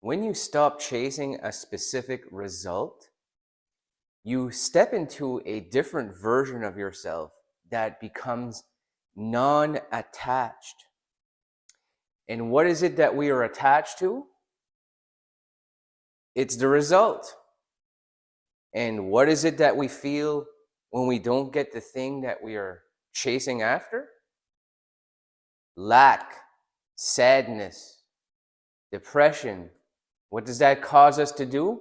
When you stop chasing a specific result, you step into a different version of yourself that becomes non-attached. And what is it that we are attached to? It's the result. And what is it that we feel when we don't get the thing that we are chasing after? Lack, sadness, depression. What does that cause us to do?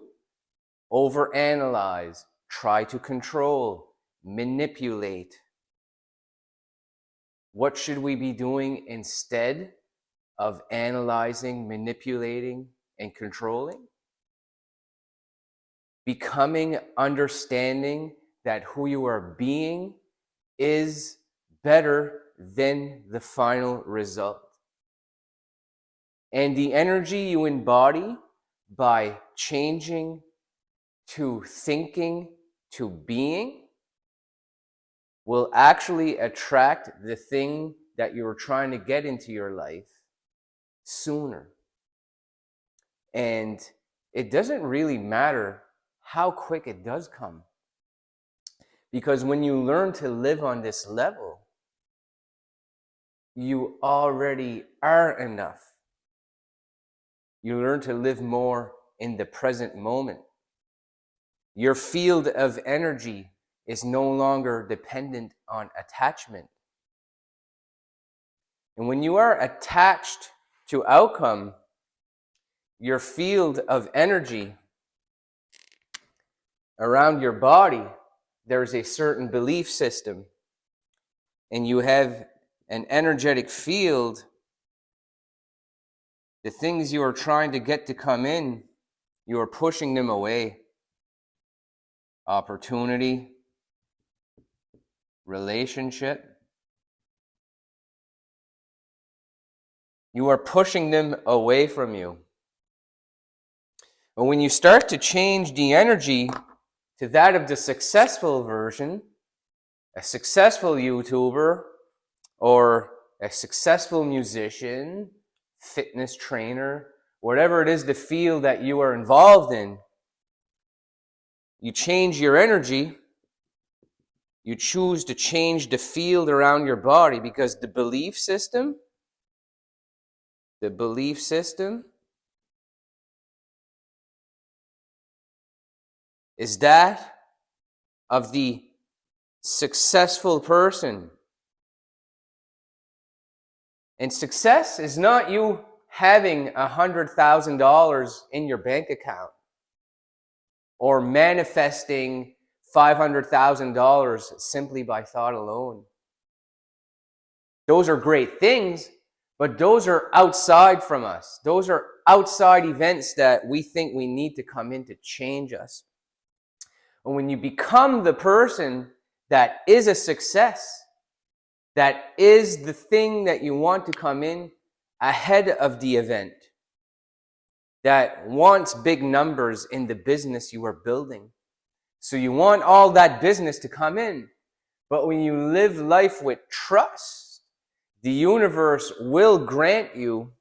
Overanalyze, try to control, manipulate. What should we be doing instead of analyzing, manipulating, and controlling? Becoming, understanding that who you are being is better than the final result. And the energy you embody by changing to thinking to being will actually attract the thing that you're trying to get into your life sooner. And it doesn't really matter how quick it does come. Because when you learn to live on this level, you already are enough. You learn to live more in the present moment. Your field of energy is no longer dependent on attachment. And when you are attached to outcome, your field of energy around your body, there's a certain belief system, and you have an energetic field. The things you are trying to get to come in, you are pushing them away. Opportunity, relationship. You are pushing them away from you. But when you start to change the energy to that of the successful version, a successful YouTuber, or a successful musician, fitness trainer, whatever it is the field that you are involved in, you change your energy, you choose to change the field around your body, because the belief system is that of the successful person. And success is not you having $100,000 in your bank account or manifesting $500,000 simply by thought alone. Those are great things, but those are outside from us. Those are outside events that we think we need to come in to change us. And when you become the person that is a success, that is the thing that you want to come in ahead of the event, that wants big numbers in the business you are building. So you want all that business to come in. But when you live life with trust, the universe will grant you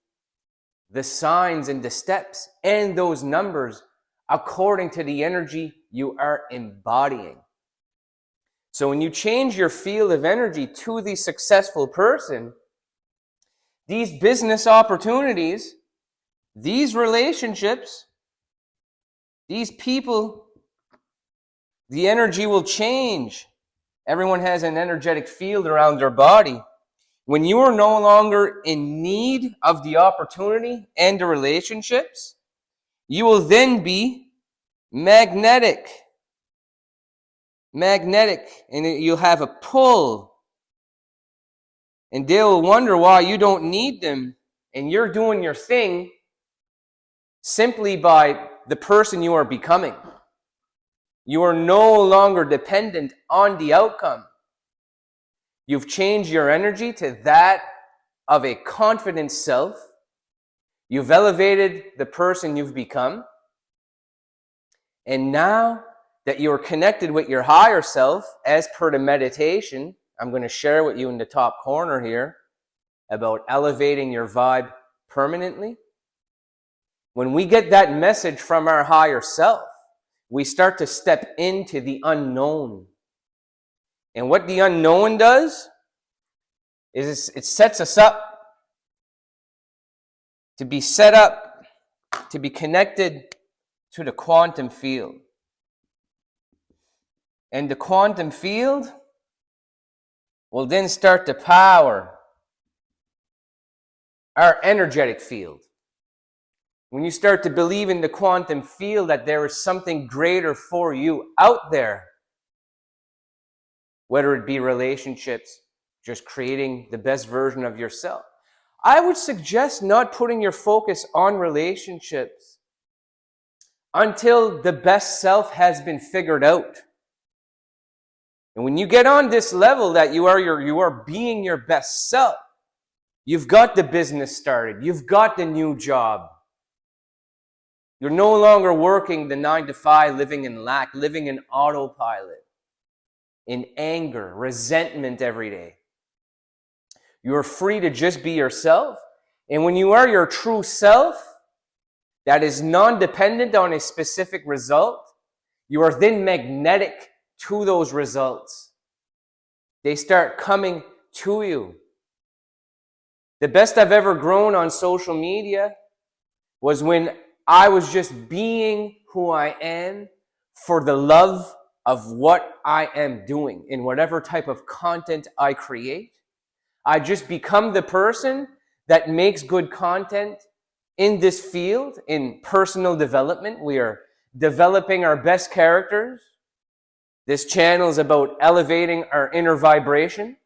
the signs and the steps and those numbers according to the energy you are embodying. So when you change your field of energy to the successful person, these business opportunities, these relationships, these people, the energy will change. Everyone has an energetic field around their body. When you are no longer in need of the opportunity and the relationships, you will then be magnetic, and you'll have a pull. And they'll wonder why you don't need them, and you're doing your thing simply by the person you are becoming. You are no longer dependent on the outcome. You've changed your energy to that of a confident self. You've elevated the person you've become. And now that you're connected with your higher self, as per the meditation I'm going to share with you in the top corner here about elevating your vibe permanently. When we get that message from our higher self, we start to step into the unknown. And what the unknown does is it sets us up to be set up, to be connected to the quantum field. And the quantum field will then start to power our energetic field. When you start to believe in the quantum field that there is something greater for you out there, whether it be relationships, just creating the best version of yourself, I would suggest not putting your focus on relationships until the best self has been figured out. And when you get on this level that you are being your best self, you've got the business started, you've got the new job. You're no longer working the 9-to-5, living in lack, living in autopilot, in anger, resentment every day. You're free to just be yourself. And when you are your true self, that is non-dependent on a specific result, you are then magnetic to those results. They start coming to you. The best I've ever grown on social media was when I was just being who I am for the love of what I am doing in whatever type of content I create. I just become the person that makes good content in this field, in personal development. We are developing our best characters. This channel is about elevating our inner vibration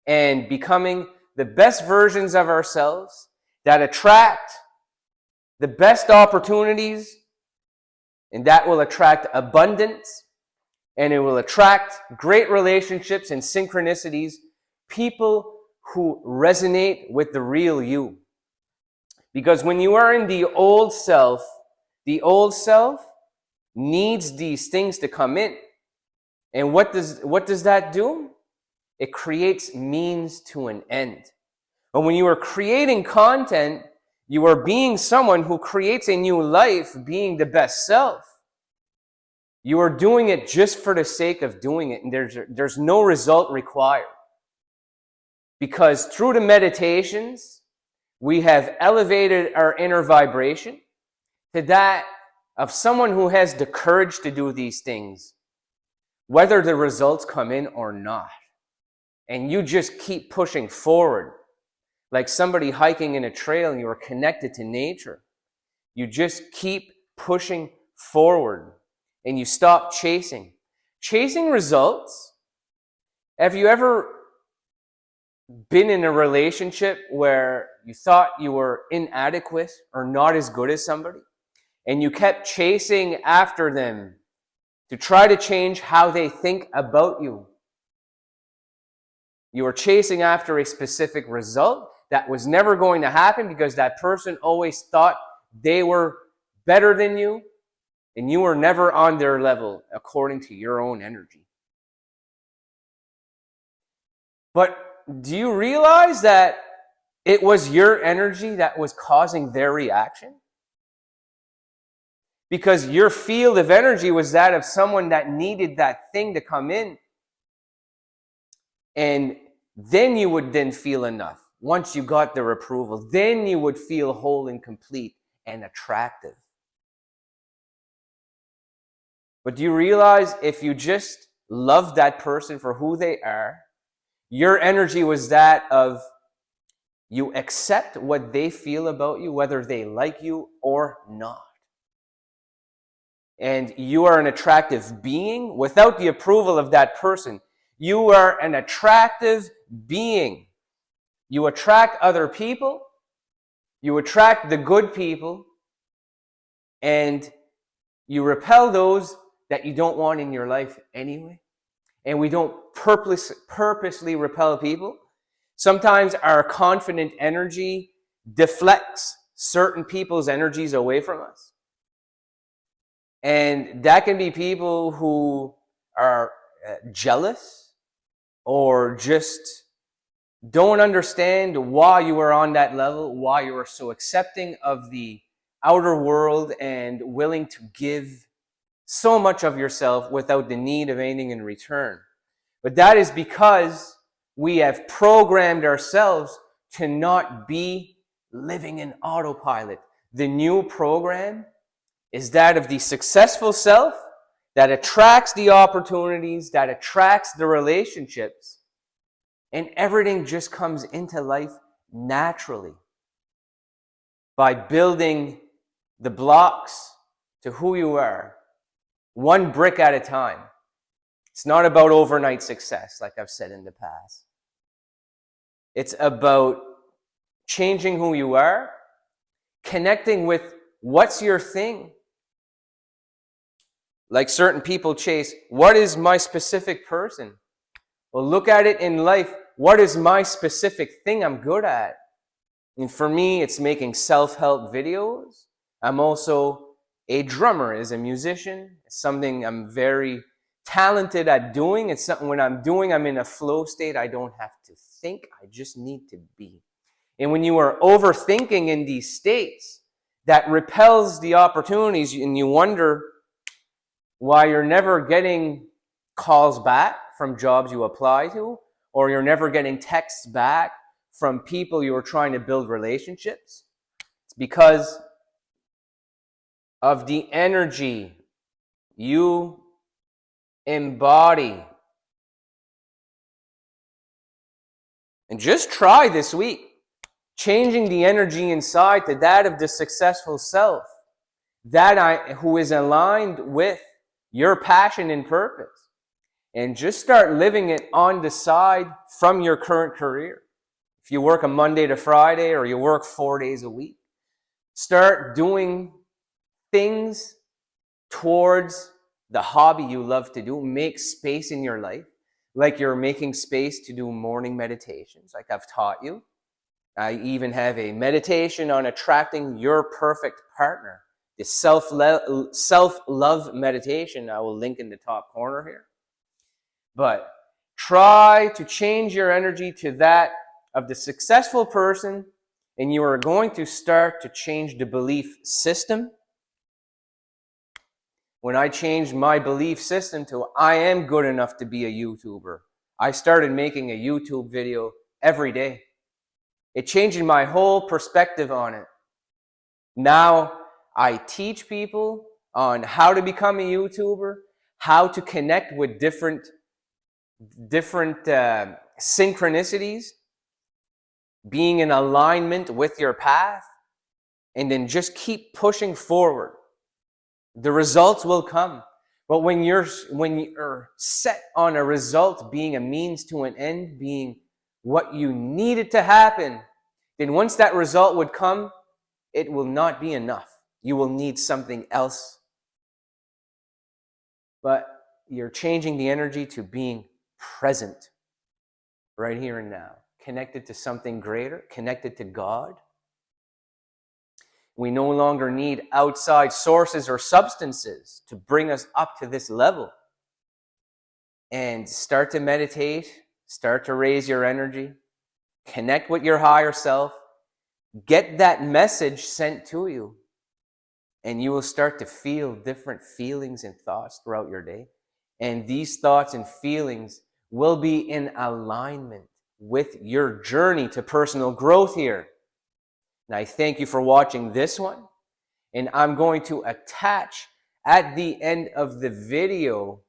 and becoming the best versions of ourselves that attract the best opportunities, and that will attract abundance, and it will attract great relationships and synchronicities, people who resonate with the real you. Because when you are in the old self needs these things to come in. And what does that do? It creates means to an end. But when you are creating content, you are being someone who creates a new life, being the best self. You are doing it just for the sake of doing it, and there's no result required. Because through the meditations, we have elevated our inner vibration to that of someone who has the courage to do these things, whether the results come in or not. And you just keep pushing forward. Like somebody hiking in a trail and you are connected to nature. You just keep pushing forward and you stop chasing. Chasing results. Have you ever been in a relationship where you thought you were inadequate or not as good as somebody, and you kept chasing after them to try to change how they think about you? You were chasing after a specific result that was never going to happen because that person always thought they were better than you, and you were never on their level according to your own energy. But do you realize that it was your energy that was causing their reaction? Because your field of energy was that of someone that needed that thing to come in. And then you would then feel enough. Once you got their approval, then you would feel whole and complete and attractive. But do you realize if you just love that person for who they are, your energy was that of you accept what they feel about you, whether they like you or not. And you are an attractive being without the approval of that person. You are an attractive being. You attract other people. You attract the good people. And you repel those that you don't want in your life anyway. And we don't purposely repel people. Sometimes our confident energy deflects certain people's energies away from us. And that can be people who are jealous or just don't understand why you are on that level, why you are so accepting of the outer world and willing to give so much of yourself without the need of anything in return. But that is because we have programmed ourselves to not be living in autopilot. The new program is that of the successful self that attracts the opportunities, that attracts the relationships, and everything just comes into life naturally by building the blocks to who you are, one brick at a time. It's not about overnight success, like I've said in the past. It's about changing who you are, connecting with what's your thing. Like certain people chase, what is my specific person? Well, look at it in life. What is my specific thing I'm good at? And for me, it's making self-help videos. I'm also a drummer, as a musician. It's something I'm very talented at doing. It's something when I'm doing, I'm in a flow state. I don't have to think. I just need to be. And when you are overthinking in these states, that repels the opportunities, and you wonder why you're never getting calls back from jobs you apply to, or you're never getting texts back from people you are trying to build relationships. It's because of the energy you embody. And just try this week, changing the energy inside to that of the successful self, who is aligned with your passion and purpose, and just start living it on the side from your current career. If you work a Monday to Friday, or you work 4 days a week, start doing things towards the hobby you love to do. Make space in your life, like you're making space to do morning meditations, like I've taught you. I even have a meditation on attracting your perfect partner. The self-love meditation, I will link in the top corner here. But try to change your energy to that of the successful person, and you are going to start to change the belief system. When I changed my belief system to I am good enough to be a YouTuber, I started making a YouTube video every day. It changed my whole perspective on it. Now I teach people on how to become a YouTuber, how to connect with different synchronicities, being in alignment with your path, and then just keep pushing forward. The results will come. But when you're set on a result being a means to an end, being what you needed to happen, then once that result would come, it will not be enough. You will need something else. But you're changing the energy to being present, right here and now, connected to something greater, connected to God. We no longer need outside sources or substances to bring us up to this level. And start to meditate, start to raise your energy, connect with your higher self, get that message sent to you, and you will start to feel different feelings and thoughts throughout your day. And these thoughts and feelings will be in alignment with your journey to personal growth here. And I thank you for watching this one. And I'm going to attach at the end of the video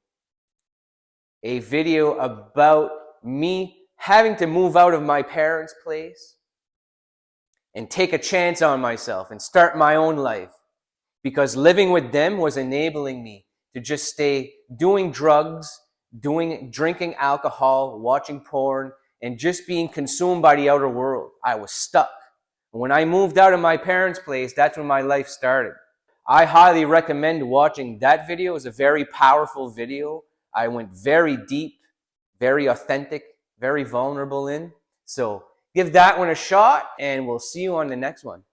a video about me having to move out of my parents' place and take a chance on myself and start my own life. Because living with them was enabling me to just stay doing drugs, drinking alcohol, watching porn, and just being consumed by the outer world. I was stuck. When I moved out of my parents' place, that's when my life started. I highly recommend watching that video. It's a very powerful video. I went very deep, very authentic, very vulnerable in. So give that one a shot, and we'll see you on the next one.